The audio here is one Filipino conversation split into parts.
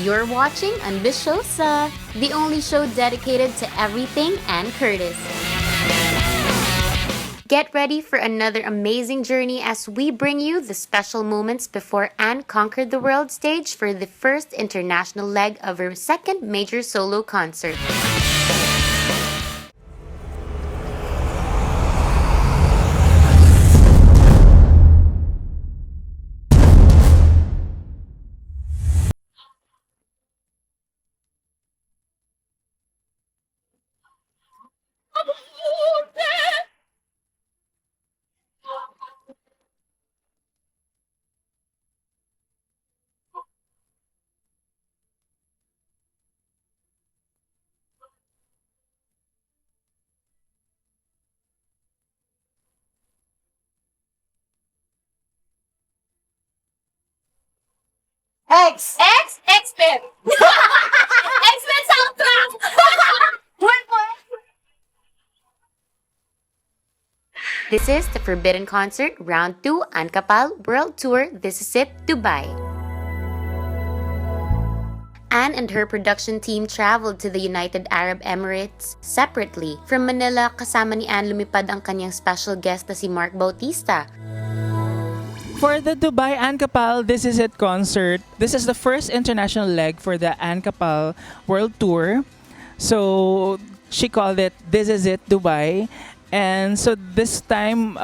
You're watching ANNEbishowsa, the only show dedicated to everything Ann Curtis. Get ready for another amazing journey as we bring you the special moments before Ann conquered the world stage for the first international leg of her second major solo concert. X-Men! X-Men soundtrack! This is the Forbidden Concert Round 2 ANNEbishowsa World Tour. This is it, Dubai. Ann and her production team traveled to the United Arab Emirates separately. From Manila, kasama ni Ann lumipad ang kanyang special guest na si Mark Bautista. For the Dubai ANNEbishowsa This Is It concert, this is the first international leg for the ANNEbishowsa World Tour. So she called it This Is It Dubai. And so this time,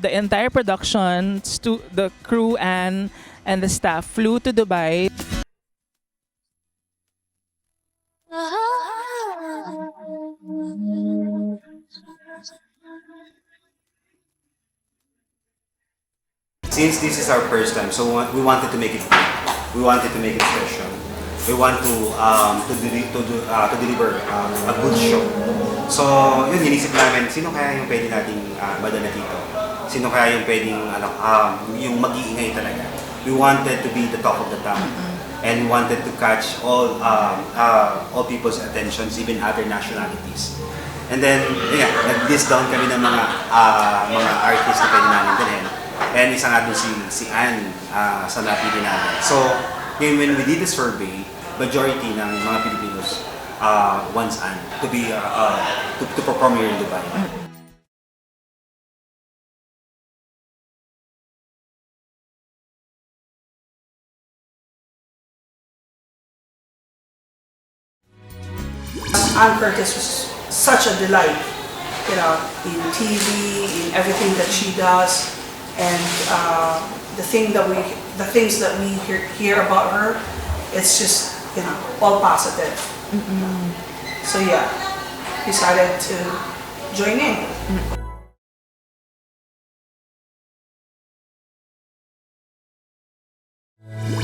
the entire production, the crew and the staff flew to Dubai. Since this is our first time, so we wanted to make it big. We wanted to make it special. We want to deliver a good show. So, yun, hinisip namin, sino kaya yung pwede nating madala dito? Sino kaya yung pwedeng, yung mag-iingay talaga? We wanted to be the talk of the town. And we wanted to catch all people's attentions, even other nationalities. And then, yeah, nag-list down kami ng mga artists na pwede namin dalhin. And isa nga doon si Ann sa napili namin. So, when we did the survey, majority ng mga Pilipinos wants Ann to perform here in Dubai. Ann Curtis was such a delight, you know, in TV, in everything that she does, and the things that we hear about her, it's just, you know, all positive. So yeah, decided to join in.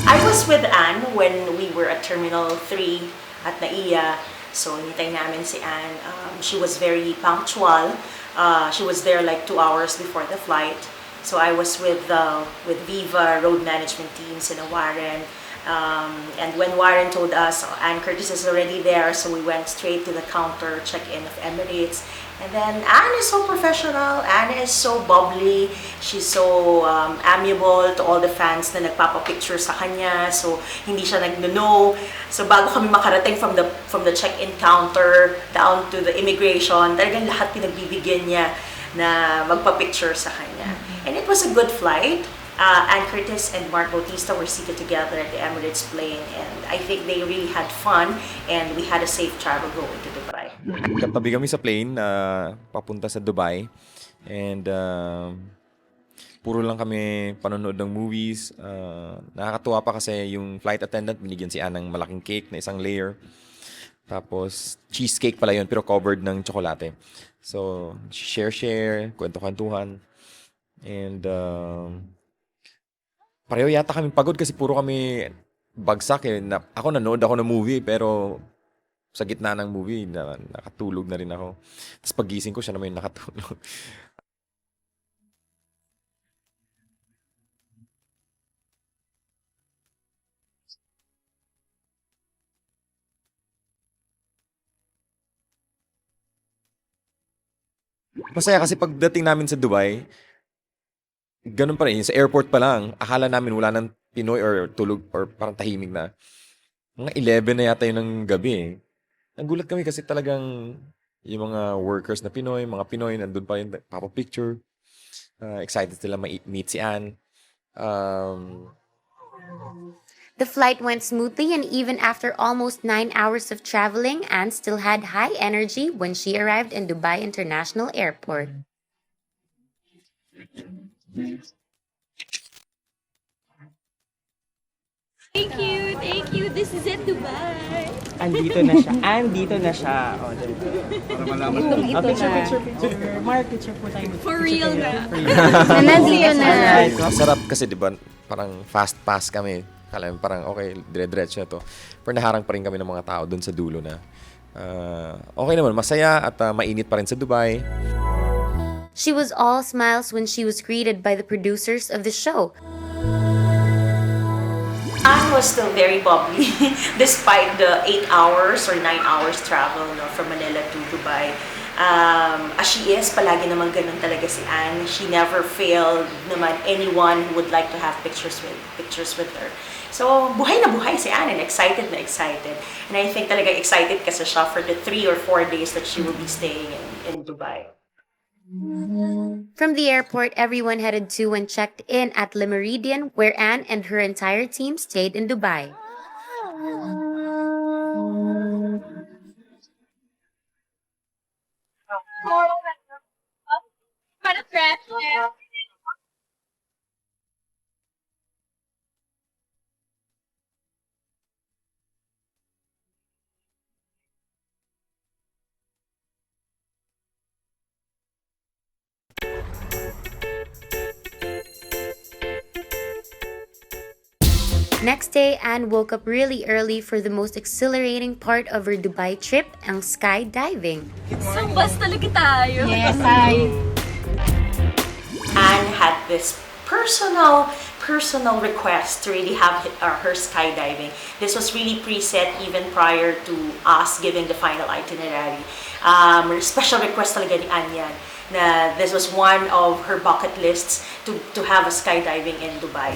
I was with Ann when we were at Terminal 3 at NAIA. So, hinintay namin si Ann. She was very punctual. She was there like 2 hours before the flight. So, I was with Viva road management team, sina Warren. And when Warren told us, Ann Curtis is already there, so we went straight to the counter, check-in of Emirates. And then Ann is so professional, Ann is so bubbly, she's so amiable to all the fans na nagpapapicture sa kanya, so hindi siya nag-no. So bago kami makarating from the check-in counter down to the immigration, talagang lahat pinagbibigyan niya na magpa-picture sa kanya. And it was a good flight. Ann Curtis and Mark Bautista were seated together at the Emirates plane, and I think they really had fun, and we had a safe travel going to Dubai. Katabi kami sa plane papunta sa Dubai, and puro lang kami panonood ng movies. Nakakatuwa pa kasi yung flight attendant binigyan si Ann ng malaking cake na isang layer. Tapos cheesecake pala yun pero covered ng tsokolate. So share, kwento-kwentuhan. And pareho yata kami pagod kasi puro kami bagsak eh. Ako nanood ako ng movie pero sa gitna ng movie nakatulog na rin ako. Tapos pagising ko siya naman yung nakatulog. Masaya kasi pagdating namin sa Dubai, ganun pa rin. Sa airport pa lang, akala namin wala nang Pinoy or tulog or parang tahimik na. Mga 11 na yata yun ng gabi eh. Nagulat kami kasi talagang yung mga workers na Pinoy, mga Pinoy, nandun pa yung papa-picture. Excited sila ma-meet si Anne. The flight went smoothly, and even after almost 9 hours of traveling, Anne still had high energy when she arrived in Dubai International Airport. Thank you. This is it, Dubai. Andito na siya. Andito na siya. O, diba? Ito Picture. Mark, picture po tayo. For real na. Nandito na. Sarap kasi, di ba, parang fast pass kami. Kala mo parang, okay, dire-diretso na to. Pero naharang pa rin kami ng mga tao dun sa dulo na. Okay naman, masaya at mainit pa rin sa Dubai. She was all smiles when she was greeted by the producers of the show. Anne was still very bubbly despite the 8 hours or 9 hours travel from Manila to Dubai. As she is, palagi naman ganun talaga si Anne. She never failed naman anyone who would like to have pictures with her. So, buhay na buhay si Anne and excited na excited. And I think talaga excited kasi siya for the 3 or 4 days that she will be staying in Dubai. From the airport, everyone headed to and checked in at Le Méridien, where Anne and her entire team stayed in Dubai. Next day, Anne woke up really early for the most exhilarating part of her Dubai trip, ang skydiving. So, basta talaga tayo. Yes, Anne had this personal request to really have her skydiving. This was really preset even prior to us giving the final itinerary. Special request talaga ni Anne yan, na this was one of her bucket lists to have a skydiving in Dubai.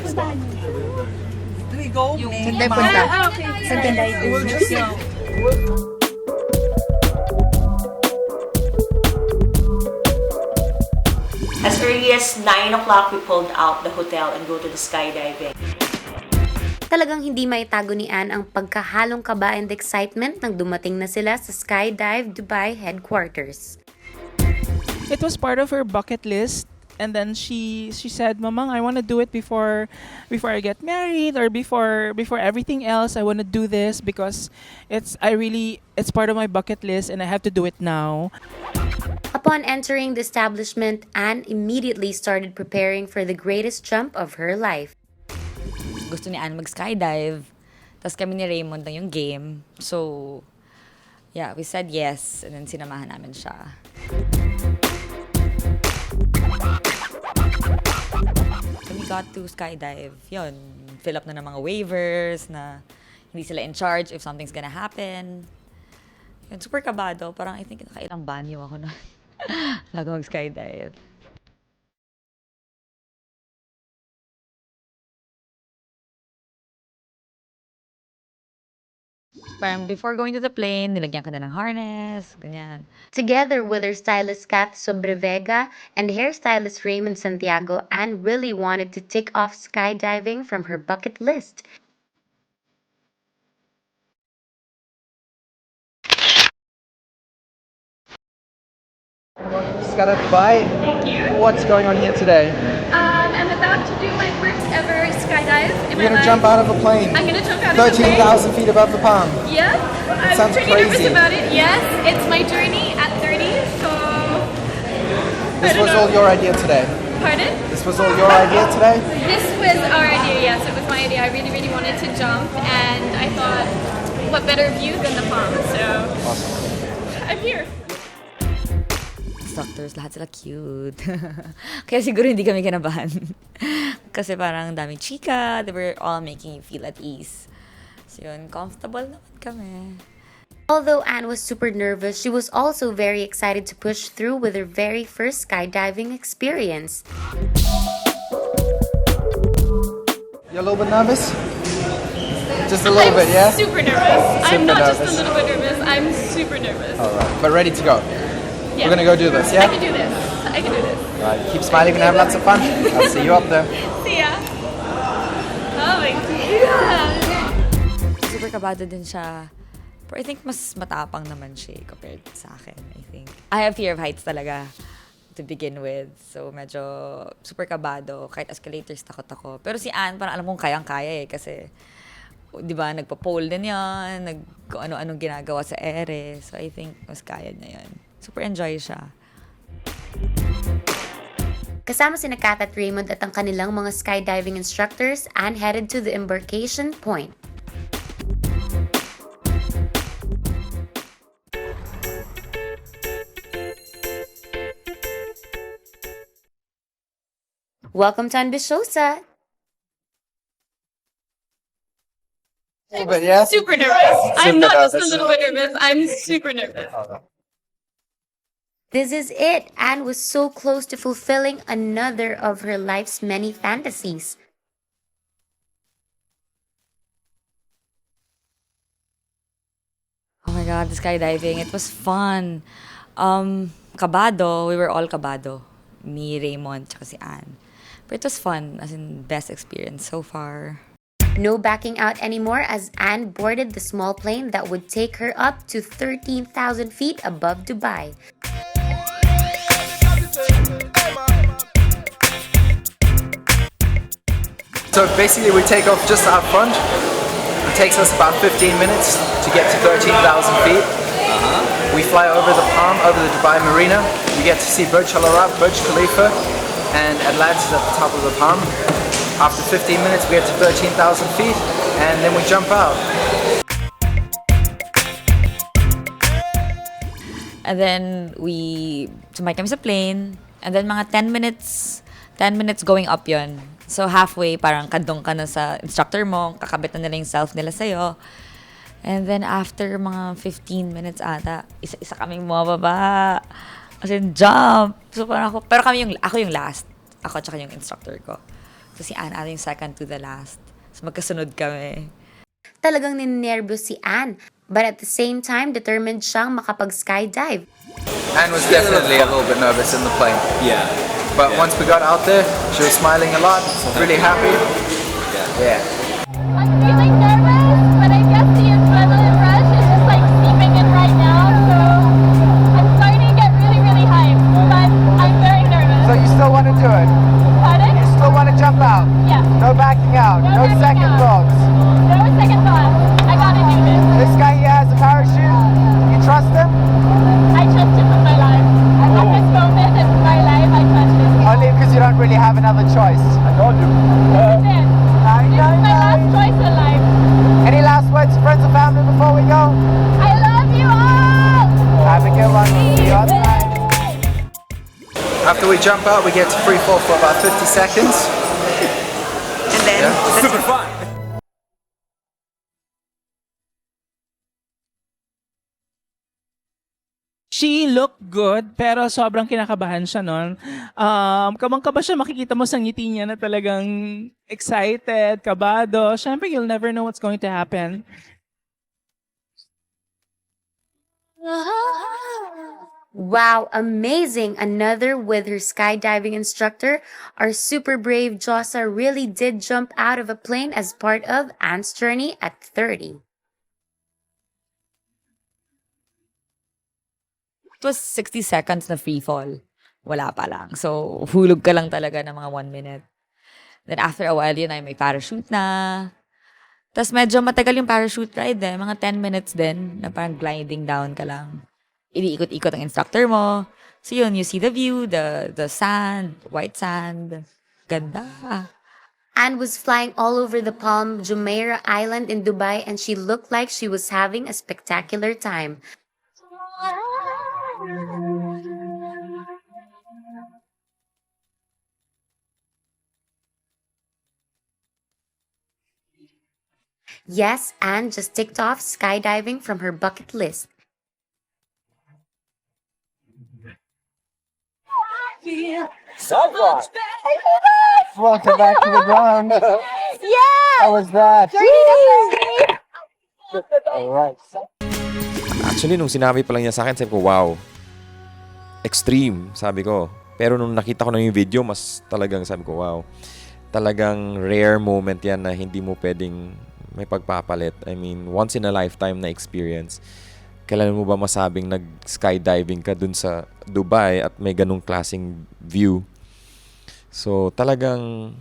As early as 9 o'clock, we pulled out the hotel and go to the skydiving. Talagang hindi maitago ni Anne ang pagkahalong kaba and excitement nang dumating na sila sa Skydive Dubai headquarters. It was part of her bucket list. And then she said, "Mamang, I want to do it before I get married or before everything else. I want to do this because it's part of my bucket list and I have to do it now." Upon entering the establishment, Anne immediately started preparing for the greatest jump of her life. Gusto ni Anne mag-skydive. Tapos kami ni Raymond na yung game. So, yeah, we said yes. And then sinamahan namin siya. When we got to skydive, yun, fill up na ng mga waivers na hindi sila in charge if something's gonna happen. Yun, super kabado. Parang I think nakailang banyo ako na bago mag-skydive. Parang before going to the plane, nilagyan ka na ng harness, ganyan. Together with her stylist Kath Sobrevega and hairstylist Raymond Santiago, Anne really wanted to tick off skydiving from her bucket list. Skydive Dubai. What's going on here today? I'm about to do my first ever skydive in You're my gonna life. jump out of a plane. I'm gonna jump out of a plane. 13,000 feet above the palm. Yes, I'm sounds pretty nervous crazy. about it. Yes, it's my journey at 30, so... This was all your idea today. Pardon? This was all your idea today. This was our idea, yes, it was my idea. I really, really wanted to jump, and I thought, what better view than the palm, so... Awesome. I'm here. Instructors, lahat sila cute. Kaya siguro hindi kami kinabahan. Kasi parang daming chika, they were all making you feel at ease. So yun, comfortable naman kami. Although Anne was super nervous, she was also very excited to push through with her very first skydiving experience. You're a little bit nervous? Just a little I'm bit, yeah? super nervous. I'm Super not just nervous. a little bit nervous. I'm super nervous. All right, but ready to go. Yeah. We're gonna go do this, I yeah? can do this. I can do this. All right, keep smiling and have lots of fun. I'll see you up there. See ya. Oh my god. Super kabado din siya. Pero I think mas matapang naman siya compared sa akin, I think. I have fear of heights talaga to begin with. So, medyo super kabado. Kahit escalators, takot ako. Pero si Anne, parang alam mong kayang-kaya eh. Kasi, di ba, nagpa-pole din yan. Kung ano-anong ginagawa sa ere. So, I think mas kaya niya yan. Super enjoy siya. Kasama sina Kath at Raymond at ang kanilang mga skydiving instructors, Anne headed to the embarkation point. Welcome to ANNEbishowsa. A little bit, yeah? Super nervous. I'm not just a nervous. little bit nervous. I'm super nervous. This is it. Anne was so close to fulfilling another of her life's many fantasies. Oh my God, the skydiving. It was fun. Kabado. We were all kabado. Me, Raymond, tsaka si Anne. But it was fun. As in, best experience so far. No backing out anymore as Anne boarded the small plane that would take her up to 13,000 feet above Dubai. So basically we take off just out front. It takes us about 15 minutes to get to 13,000 feet. We fly over the Palm, over the Dubai Marina. We get to see Burj Al Arab, Burj Khalifa, and Atlantis at the top of the Palm. After 15 minutes we get to 13,000 feet, and then we jump out. And then we sumakay kami sa plane. And then mga 10 minutes going up yon. So halfway, parang kandong ka na sa instructor mo, kakabit na nila yung self nila sa'yo. And then after mga 15 minutes ata, isa-isa kaming bumababa. As in, jump! So parang ako, pero ako yung last. Ako tsaka yung instructor ko. So si Anne yung second to the last. So magkasunod kami. Talagang ninerbiyos si Anne, but at the same time, determined siyang makapag-skydive. Anne was definitely a little bit nervous in the plane. Yeah. But once we got out there, she was smiling a lot, really happy. Yeah. I'm feeling nervous, but I guess the adrenaline rush is just like seeping in right now. So I'm starting to get really, really hyped, but I'm very nervous. So you still want to do it? Pardon? You still want to jump out? Yeah. No backing out, No no backing second out. thoughts. No second thought. I gotta do this. This guy here has a parachute. You trust him? I trust him with my life. At this moment in my life, I trust him. Only because you don't really have another choice. I told you. This is it. This is my last choice in life. Any last words to friends and family before we go? I love you all! Have a good one. See you on the night. After we jump out, we get to free fall for about 50 seconds. And then, Super fun! She looked good, pero sobrang kinakabahan siya nun. Kabang-kaba siya, makikita mo sa ngiti niya na talagang excited, kabado. Siyempre, you'll never know what's going to happen. Wow, amazing! Another with her skydiving instructor. Our super brave Josa really did jump out of a plane as part of Anne's journey at 30. it was 60 seconds na free fall. Wala pa lang. So, hulog ka lang talaga ng mga 1 minute. Then after a while, yun ay may parachute na. Tapos medyo matagal yung parachute ride eh. Mga 10 minutes din na parang gliding down ka lang. Iniikot-ikot ang instructor mo. So yun, you see the view, the sand, white sand. Ganda. Anne was flying all over the Palm Jumeirah Island in Dubai and she looked like she was having a spectacular time. Yes, Anne just ticked off skydiving from her bucket list. Welcome back to the ground. Yeah! How was that? Journey to 30. Actually, nung sinabi pa lang niya sa akin, sabi ko, wow, extreme, sabi ko. Pero nung nakita ko na yung video, mas talagang sabi ko, wow, talagang rare moment yan na hindi mo pwedeng may pagpapalit. I mean, once in a lifetime na experience. Kailan mo ba masabing nag-skydiving ka dun sa Dubai at may ganung klaseng view? So, talagang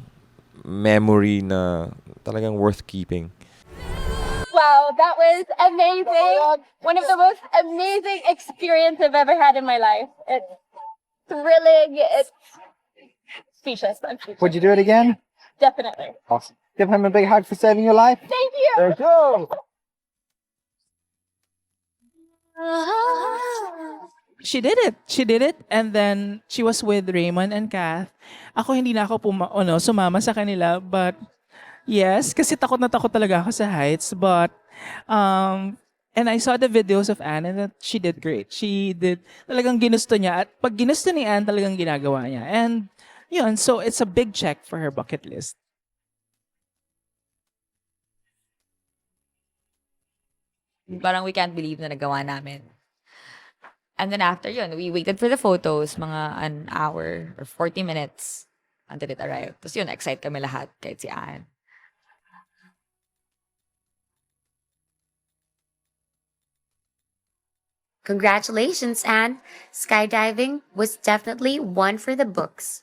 memory na talagang worth keeping. Wow, that was amazing. One of the most amazing experiences I've ever had in my life. It's thrilling. It's speechless. I'm speechless. Would you do it again? Definitely. Awesome. Give him a big hug for saving your life. Thank you. There you go. She did it. She did it. And then she was with Raymond and Kath. Ako hindi na ako sumama sa kanila. But yes, kasi takot na takot talaga ako sa heights. But, and I saw the videos of Anne and that she did great. She did, talagang ginusto niya. At pag ginusto ni Anne, talagang ginagawa niya. And yun, so it's a big check for her bucket list. Parang we can't believe na nagawa namin. And then after yun, we waited for the photos, mga an hour or 40 minutes until it arrived. Tapos yun, excited kami lahat, kahit si Anne. Congratulations, Anne. Skydiving was definitely one for the books.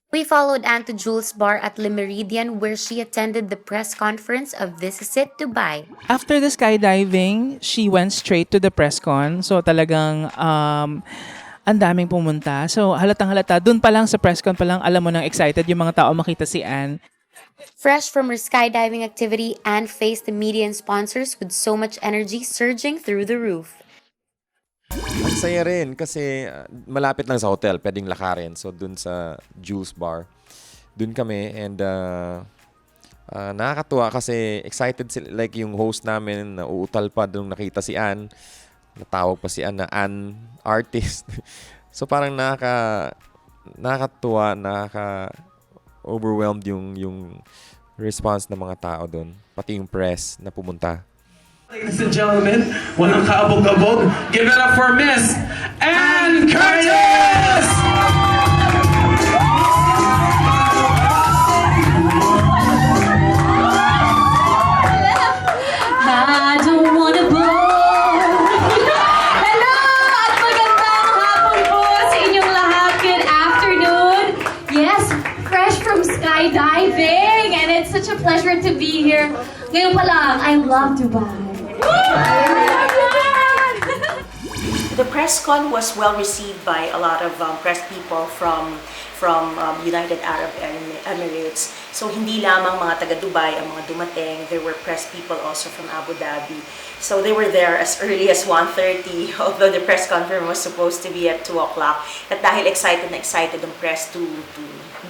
We followed Anne to Jules' bar at Le Meridian where she attended the press conference of This Is It Dubai. After the skydiving, she went straight to the press con. So talagang ang daming pumunta. So halatang-halata, dun pa lang sa press con pa lang, alam mo nang excited yung mga tao makita si Anne. Fresh from her skydiving activity, Anne faced the media and sponsors with so much energy surging through the roof. Ang saya rin kasi malapit lang sa hotel, pwedeng lakarin. So dun sa Jules Bar, dun kami and nakakatuwa kasi excited sila. Like yung host namin, nauutal pa nung nakita si Anne. Natawag pa si Anne na Anne artist. So parang nakakatuwa, overwhelmed yung response ng mga tao dun. Pati yung press na pumunta. Ladies and gentlemen, walang kaabog-abog, give it up for Miss Anne Curtis! I don't wanna bore. Hello! At magandang hapon po sa inyong lahat. Good afternoon. Yes, fresh from skydiving. And it's such a pleasure to be here. Ngayon pa lang, I love Dubai. The press con was well received by a lot of press people from United Arab Emirates. So hindi lamang mga taga Dubai ang mga dumating, there were press people also from Abu Dhabi. So they were there as early as 1:30, although the press conference was supposed to be at 2 o'clock. At dahil excited ang press to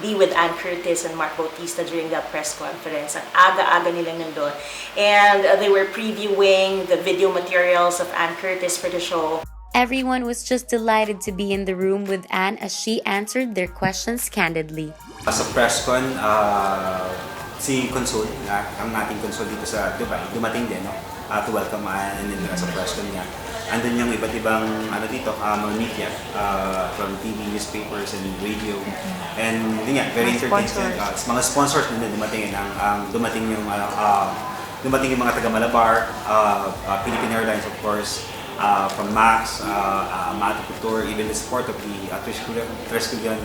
be with Anne Curtis and Mark Bautista during that press conference. Ang aga-aga nilang nandun. And they were previewing the video materials of Anne Curtis for the show. Everyone was just delighted to be in the room with Anne as she answered their questions candidly. Sa press con, si Consul, ang ating Consul dito sa Dubai, dumating din to welcome Anne and sa press con niya. Andun yung iba't ibang dito, mga media from TV, newspapers, and radio. And yun nga, very entertaining. Mga sponsors din dumating. Dumating yung mga taga Malabar, Philippine Airlines of course, from Max, Mato Couture, even the support of the Tresculian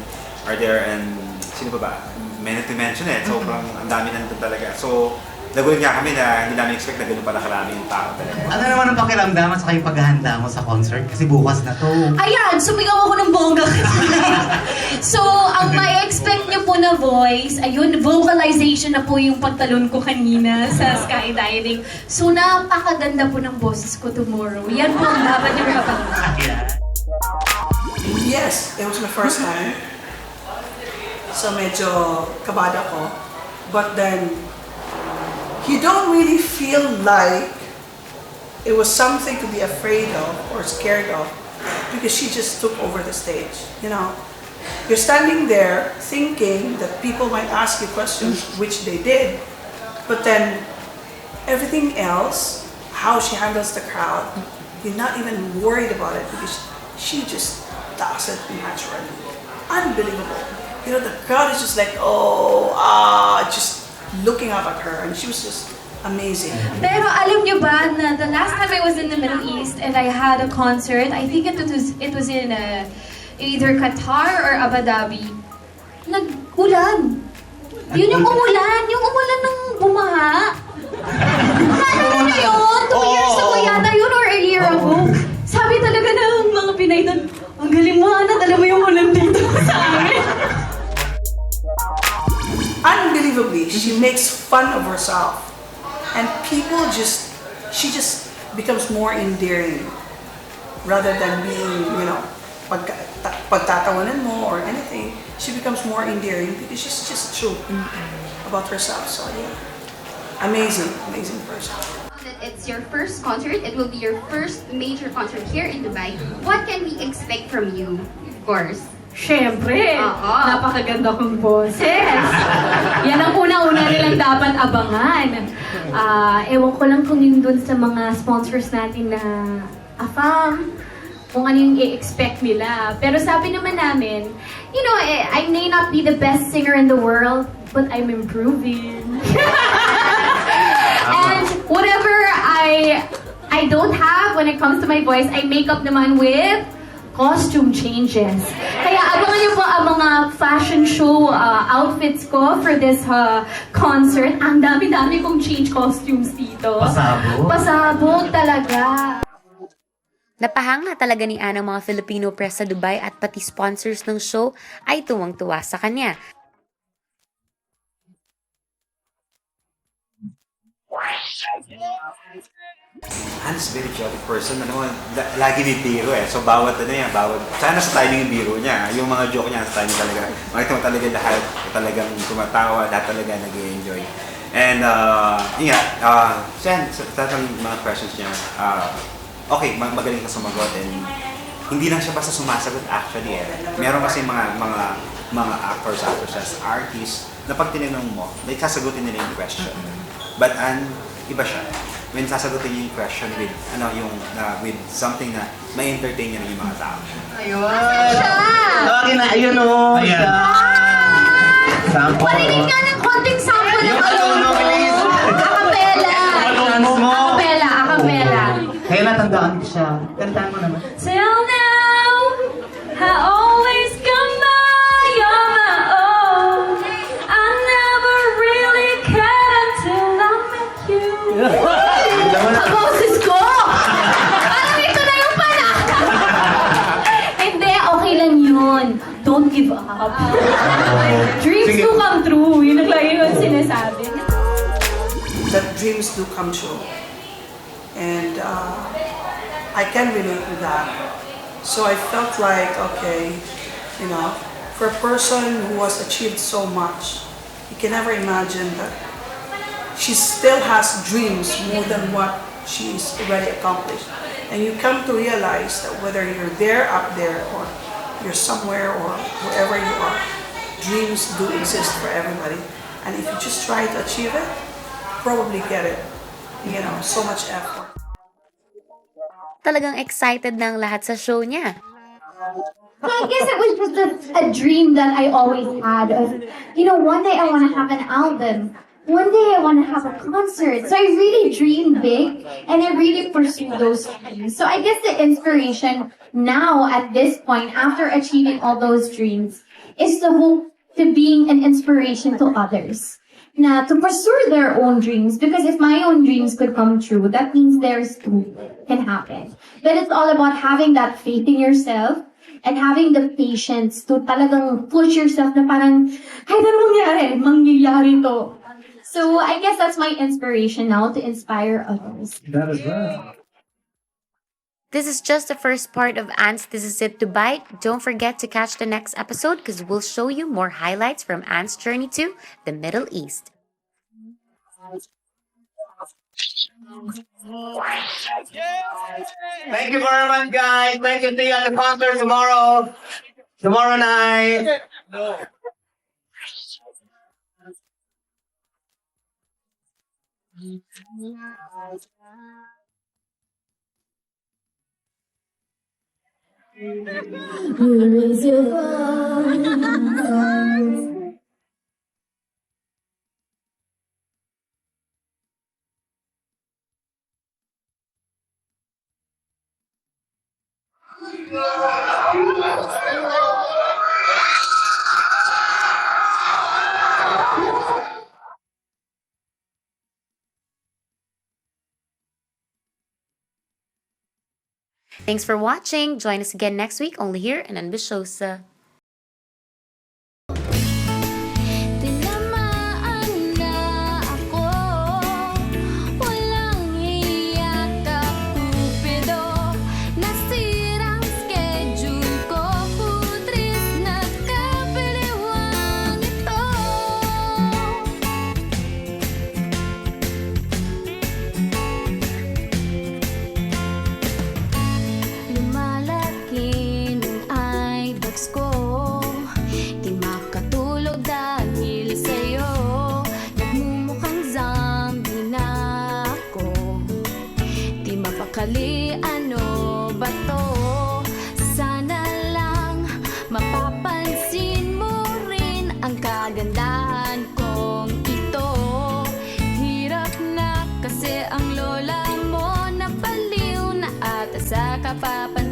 are there, and sino ba? Many to mention it. So, ang dami nandun talaga. So, nagulat nga kami na hindi namin expect na gano'n pala karami yung tao talaga. Ano naman ang pakiramdam at saka yung paghahanda mo sa concert? Kasi bukas na to. Ayan, sumigaw ako ng bongga. So, ang may expect nyo po na voice, ayun, vocalization na po yung pagtalon ko kanina sa skydiving. So, napakaganda po ng boses ko tomorrow. Yan po ang dapat nyo kapag. Yes, it was my first time. So medyo kabado ko. But then, you don't really feel like it was something to be afraid of or scared of. because she just took over the stage, you know. You're standing there thinking that people might ask you questions, which they did, but then everything else, how she handles the crowd, you're not even worried about it because she just does it naturally. Unbelievable. You know, the crowd is just like, just looking up at her, and she was just amazing. Pero alam niyo ba na the last time I was in the Middle East and I had a concert, I think it was in either Qatar or Abu Dhabi. Nag-ulan. Yun yung umulan ng bumaha. Ano na yun? 2 years ago yata yun or a year ago. Sabi talaga ng mga Pinay doon, ang galing mo, Ana, dala mo yung ulan dito sa amin. Unbelievably, she makes fun of herself. And she just becomes more endearing rather than being, you know, pagtatawanan mo or anything. She becomes more endearing because she's just true about herself. So yeah, amazing person. It's your first concert. It will be your first major concert here in Dubai. What can we expect from you? Of course. Siyempre, napakaganda kong boses. Yan ang una-una nilang dapat abangan. Ewan ko lang kung yun dun sa mga sponsors natin na AFAM, kung ano yung i-expect nila. Pero sabi naman namin, you know, I may not be the best singer in the world, but I'm improving. And whatever I don't have when it comes to my voice, I make up naman with costume changes. Kaya abangan niyo po ang mga fashion show outfits ko for this concert. Ang dami-dami kong change costumes dito. Pasabog. Pasabog talaga. Napahanga talaga ni Ann ang mga Filipino press sa Dubai at pati sponsors ng show ay tuwang-tuwa sa kanya. Ann's very jolly person, lagi may biro eh. So bawat sana sa timing yung biro niya, yung mga joke niya sa timing talaga. Makita mo talaga lahat, talagang tumatawa, lahat talaga nag-enjoy. And sa mga questions niya, okay, magaling ka sumagot and hindi lang siya basta sumasagot actually eh. Meron kasi mga actors, artists na pag tinanong mo, may sasagutin nila yung question. But iba siya. When sasagutin niya yung question with with something na may entertain niya ng mga tao. Tawagin na, ayun o. Ayan. Sample. Parinig nga ng konting sample ng bilis. Acapella. Acapella. Kaya natandaan ko siya. Kantaan mo naman. Till now, I always come by on my own. I never really cared until I met you. Boses ko! Parang ito na yung Hindi, okay lang yun. Don't give up. Dreams do come true. Yun ang lagi yung sinasabi. That dreams do come true. And I can relate to that. So I felt like, okay, you know, for a person who has achieved so much, you can never imagine that she still has dreams more than what she's already accomplished. And you come to realize that whether you're up there, or you're somewhere, or wherever you are, dreams do exist for everybody. And if you just try to achieve it, probably get it. You know, so much effort. Talagang excited na ang lahat sa show niya. So I guess it was just a dream that I always had of, you know, one day I want to have an album. One day I want to have a concert. So I really dreamed big and I really pursued those dreams. So I guess the inspiration now at this point, after achieving all those dreams, is to hope to being an inspiration to others. Na to pursue their own dreams, because if my own dreams could come true, that means theirs too can happen. But it's all about having that faith in yourself and having the patience to talagang push yourself na parang, kahit anong mangyayari to. So I guess that's my inspiration now, to inspire others. That is right. This is just the first part of Ann's This Is It Dubai. Don't forget to catch the next episode because we'll show you more highlights from Ann's journey to the Middle East. Thank you very much, guys. Thank you. See you at the concert tomorrow. Tomorrow night. Raise your voice. Thanks for watching. Join us again next week, only here in ANNEbishowsa. Tinamaan na ako, walang hiya ka, Cupido. Nasirang schedule ko, putris na kapiliwang ito. Lumalaki ng eyebags ko, di makatulog dahil sa'yo. Nagmumukhang zombie na ako, di mapakali, ano ba to? Sana lang mapapansin mo rin ang kagandahan kong ito. Hirap na kasi ang lola mo, napaliw na ata sa kapapansin.